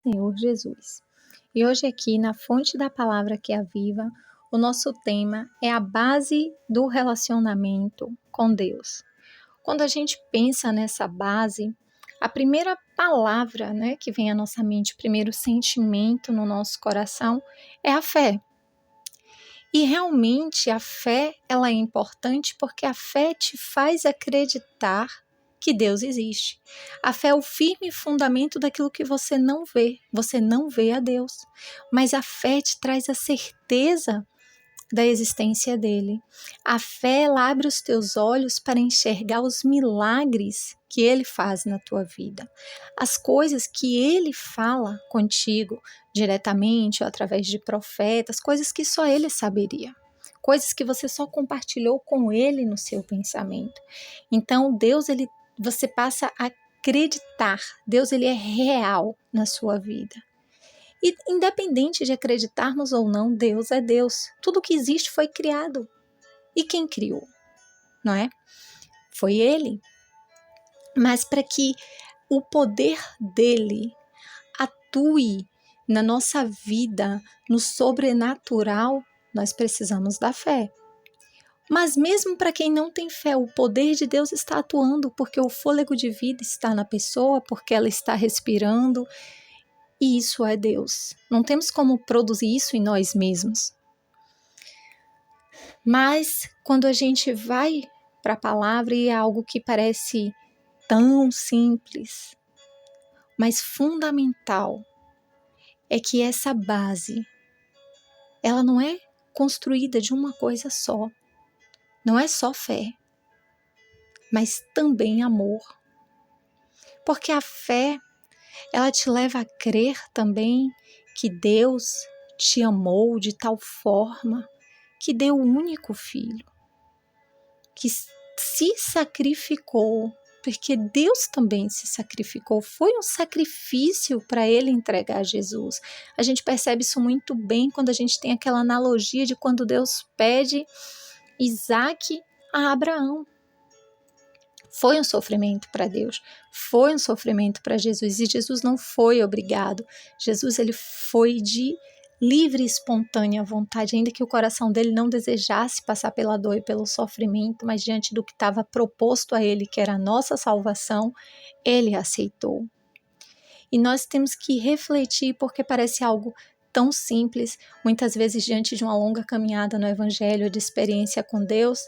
Senhor Jesus. E hoje aqui na Fonte da Palavra que é Viva, o nosso tema é a base do relacionamento com Deus. Quando a gente pensa nessa base, a primeira palavra, que vem à nossa mente, o primeiro sentimento no nosso coração é a fé. E realmente a fé, ela é importante porque a fé te faz acreditar que Deus existe. A fé é o firme fundamento daquilo que você não vê. Você não vê a Deus, mas a fé te traz a certeza da existência dele. A fé, ela abre os teus olhos para enxergar os milagres que ele faz na tua vida. As coisas que ele fala contigo diretamente ou através de profetas, coisas que só ele saberia. Coisas que você só compartilhou com ele no seu pensamento. Então, Deus, você passa a acreditar. Deus, ele é real na sua vida. E independente de acreditarmos ou não, Deus é Deus. Tudo que existe foi criado. E quem criou? Não é? Foi Ele. Mas para que o poder dele atue na nossa vida, no sobrenatural, nós precisamos da fé. Mas mesmo para quem não tem fé, o poder de Deus está atuando, porque o fôlego de vida está na pessoa, porque ela está respirando. E isso é Deus. Não temos como produzir isso em nós mesmos. Mas quando a gente vai para a palavra e é algo que parece tão simples, mas fundamental, é que essa base, ela não é construída de uma coisa só. Não é só fé, mas também amor. Porque a fé, ela te leva a crer também que Deus te amou de tal forma que deu o único filho, que se sacrificou, porque Deus também se sacrificou, foi um sacrifício para ele entregar Jesus. A gente percebe isso muito bem quando a gente tem aquela analogia de quando Deus pede Isaac a Abraão. Foi um sofrimento para Deus, foi um sofrimento para Jesus, e Jesus não foi obrigado. Jesus, ele foi de livre e espontânea vontade, ainda que o coração dele não desejasse passar pela dor e pelo sofrimento, mas diante do que estava proposto a ele, que era a nossa salvação, ele aceitou. E nós temos que refletir, porque parece algo tão simples, muitas vezes diante de uma longa caminhada no Evangelho, de experiência com Deus,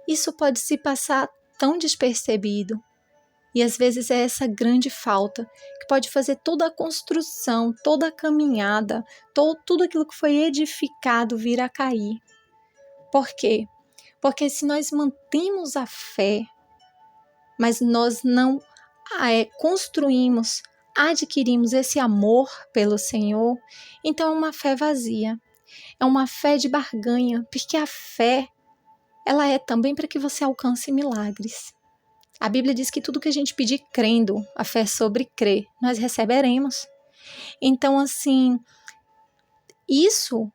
isso pode se passar tão despercebido. E às vezes é essa grande falta que pode fazer toda a construção, toda a caminhada, tudo aquilo que foi edificado vir a cair. Por quê? Porque se nós mantemos a fé, mas nós não construímos, adquirimos esse amor pelo Senhor, então é uma fé vazia, é uma fé de barganha, porque a fé, ela é também para que você alcance milagres. A Bíblia diz que tudo que a gente pedir crendo, a fé sobre crer, nós receberemos. Então, assim, isso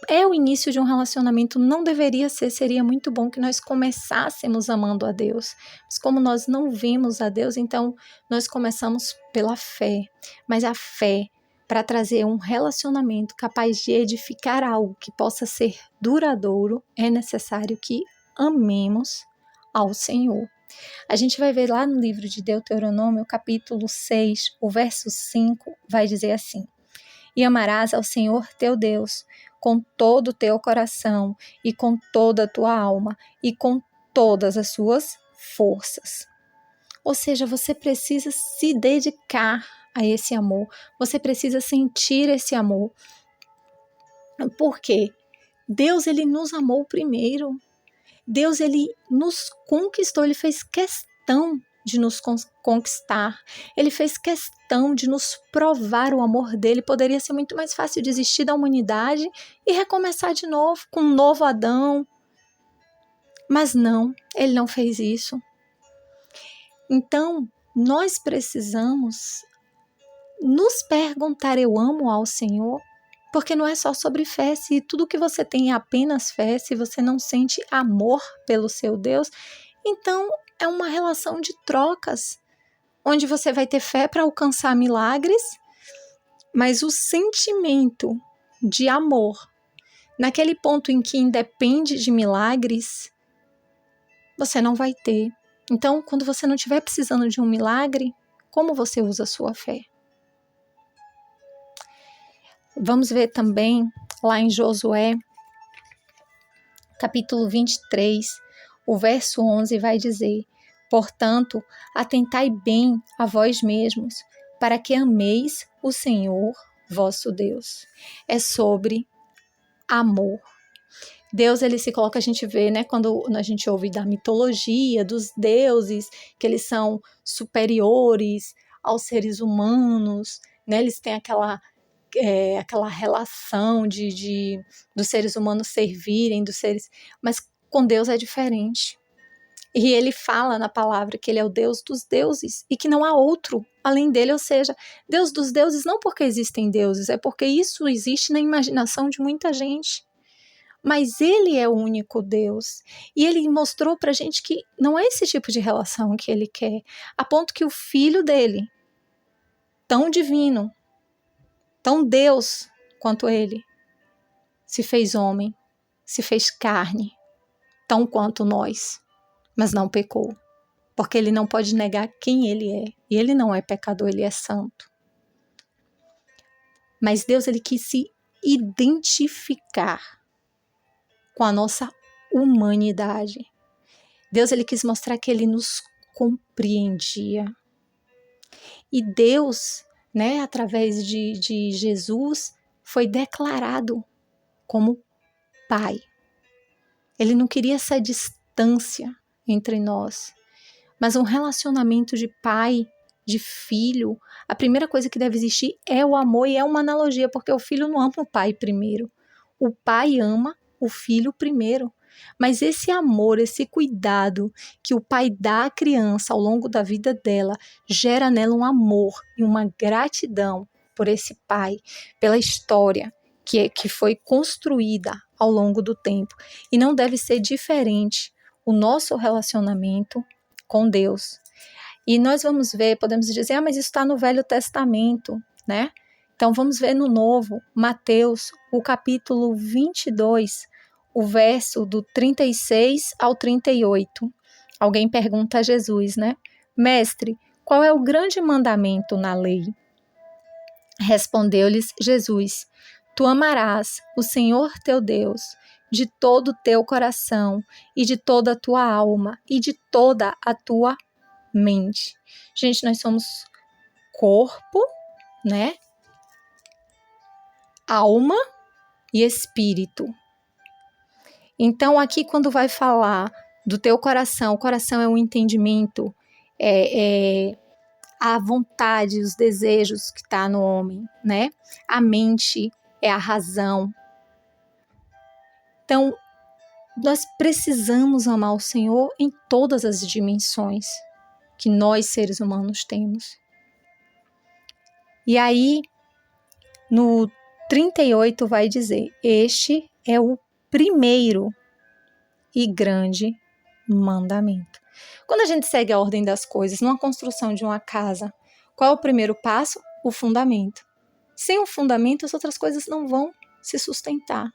é o início de um relacionamento. Não deveria ser, seria muito bom que nós começássemos amando a Deus. Mas como nós não vemos a Deus, então nós começamos pela fé. Mas a fé, para trazer um relacionamento capaz de edificar algo que possa ser duradouro, é necessário que amemos ao Senhor. A gente vai ver lá no livro de Deuteronômio, capítulo 6, o verso 5, vai dizer assim: E amarás ao Senhor teu Deus com todo o teu coração e com toda a tua alma e com todas as suas forças. Ou seja, você precisa se dedicar a esse amor, você precisa sentir esse amor. Por quê? Deus, ele nos amou primeiro. Deus, ele nos conquistou, ele fez questão de nos conquistar, ele fez questão de nos provar o amor dele. Poderia ser muito mais fácil desistir da humanidade e recomeçar de novo, com um novo Adão, mas não, ele não fez isso. Então, nós precisamos nos perguntar: eu amo ao Senhor? Porque não é só sobre fé. Se tudo que você tem é apenas fé, se você não sente amor pelo seu Deus, então é uma relação de trocas. onde você vai ter fé para alcançar milagres, mas o sentimento de amor, naquele ponto em que independe de milagres, você não vai ter. Então, quando você não estiver precisando de um milagre, como você usa a sua fé? Vamos ver também lá em Josué, capítulo 23, o verso 11 vai dizer: portanto, atentai bem a vós mesmos, para que ameis o Senhor vosso Deus. É sobre amor. Deus, ele se coloca, a gente vê, né, quando a gente ouve da mitologia, dos deuses, que eles são superiores aos seres humanos, né, eles têm aquela relação dos seres humanos servirem, dos seres, mas com Deus é diferente. E ele fala na palavra que ele é o Deus dos deuses e que não há outro além dele, ou seja, Deus dos deuses não porque existem deuses, é porque isso existe na imaginação de muita gente. Mas ele é o único Deus. E ele mostrou pra gente que não é esse tipo de relação que ele quer, a ponto que o filho dele, tão divino, tão Deus quanto ele, se fez homem, se fez carne, tão quanto nós, mas não pecou, porque ele não pode negar quem ele é, e ele não é pecador, ele é santo. Mas Deus, ele quis se identificar com a nossa humanidade. Deus, ele quis mostrar que ele nos compreendia. E Deus, né, através de Jesus, foi declarado como Pai. Ele não queria essa distância entre nós, mas um relacionamento de pai, de filho. A primeira coisa que deve existir é o amor, e é uma analogia, porque o filho não ama o pai primeiro. O pai ama o filho primeiro. Mas esse amor, esse cuidado que o pai dá à criança ao longo da vida dela, gera nela um amor e uma gratidão por esse pai, pela história que foi construída ao longo do tempo. E não deve ser diferente o nosso relacionamento com Deus. E nós vamos ver, podemos dizer, mas isso está no Velho Testamento, né? Então vamos ver no Novo, Mateus, o capítulo 22, o verso do 36 ao 38. Alguém pergunta a Jesus, né? Mestre, qual é o grande mandamento na lei? Respondeu-lhes Jesus: tu amarás o Senhor teu Deus de todo o teu coração e de toda a tua alma e de toda a tua mente. Gente, nós somos corpo, né? Alma e espírito. Então, aqui quando vai falar do teu coração, o coração é o entendimento, é a vontade, os desejos que está no homem, né? A mente é a razão. Então, nós precisamos amar o Senhor em todas as dimensões que nós, seres humanos, temos. E aí, no 38 vai dizer: este é o primeiro e grande mandamento. Quando a gente segue a ordem das coisas, numa construção de uma casa, qual é o primeiro passo? O fundamento. Sem o fundamento, as outras coisas não vão se sustentar.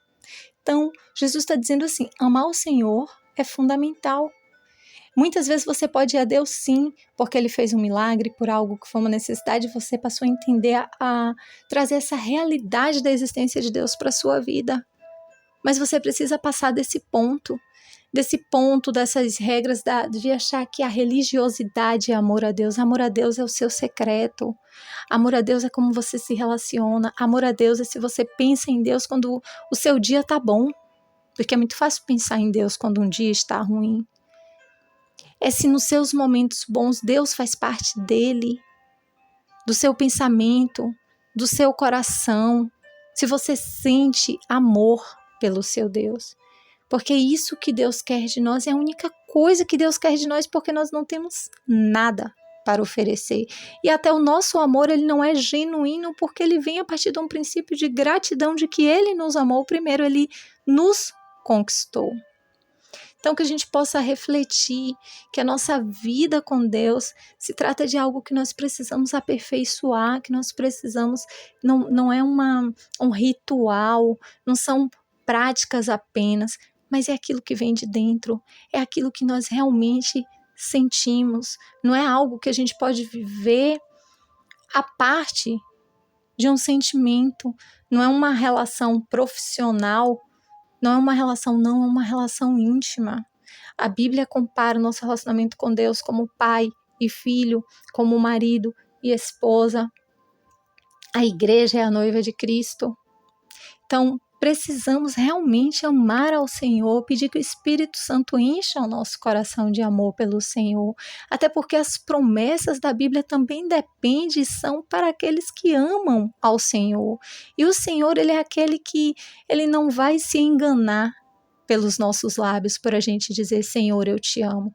Então, Jesus está dizendo assim, amar o Senhor é fundamental. Muitas vezes você pode ir a Deus sim, porque Ele fez um milagre, por algo que foi uma necessidade, você passou a entender, a trazer essa realidade da existência de Deus para a sua vida. Mas você precisa passar desse ponto, dessas regras de achar que a religiosidade é amor a Deus. Amor a Deus é o seu secreto. Amor a Deus é como você se relaciona. Amor a Deus é se você pensa em Deus quando o seu dia está bom. Porque é muito fácil pensar em Deus quando um dia está ruim. É se nos seus momentos bons Deus faz parte dele, do seu pensamento, do seu coração. Se você sente amor pelo seu Deus. Porque é isso que Deus quer de nós, é a única coisa que Deus quer de nós, porque nós não temos nada para oferecer. E até o nosso amor, ele não é genuíno, porque ele vem a partir de um princípio de gratidão, de que ele nos amou primeiro, ele nos conquistou. Então que a gente possa refletir que a nossa vida com Deus se trata de algo que nós precisamos aperfeiçoar, que nós precisamos, não é um ritual, não são práticas apenas, mas é aquilo que vem de dentro, é aquilo que nós realmente sentimos, não é algo que a gente pode viver a parte de um sentimento, não é uma relação profissional, não é uma relação íntima. A Bíblia compara o nosso relacionamento com Deus como pai e filho, como marido e esposa. A igreja é a noiva de Cristo. Então, precisamos realmente amar ao Senhor, pedir que o Espírito Santo encha o nosso coração de amor pelo Senhor, até porque as promessas da Bíblia também dependem e são para aqueles que amam ao Senhor. E o Senhor, Ele é aquele que Ele não vai se enganar pelos nossos lábios por a gente dizer, Senhor, eu te amo.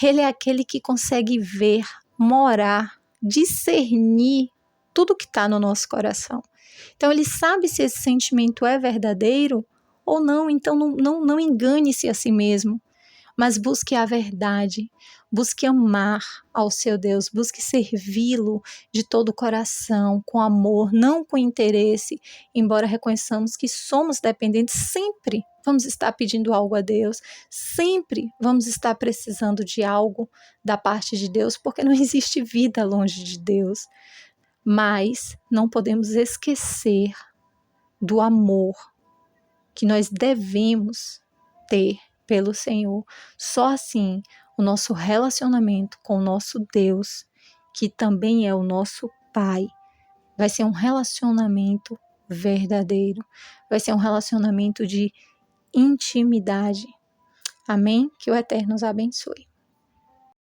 Ele é aquele que consegue ver, morar, discernir tudo que está no nosso coração. Então, ele sabe se esse sentimento é verdadeiro ou não, então não engane-se a si mesmo, mas busque a verdade, busque amar ao seu Deus, busque servi-lo de todo o coração, com amor, não com interesse, embora reconheçamos que somos dependentes, sempre vamos estar pedindo algo a Deus, sempre vamos estar precisando de algo da parte de Deus, porque não existe vida longe de Deus. Mas não podemos esquecer do amor que nós devemos ter pelo Senhor. Só assim o nosso relacionamento com o nosso Deus, que também é o nosso Pai, vai ser um relacionamento verdadeiro, vai ser um relacionamento de intimidade. Amém? Que o Eterno nos abençoe.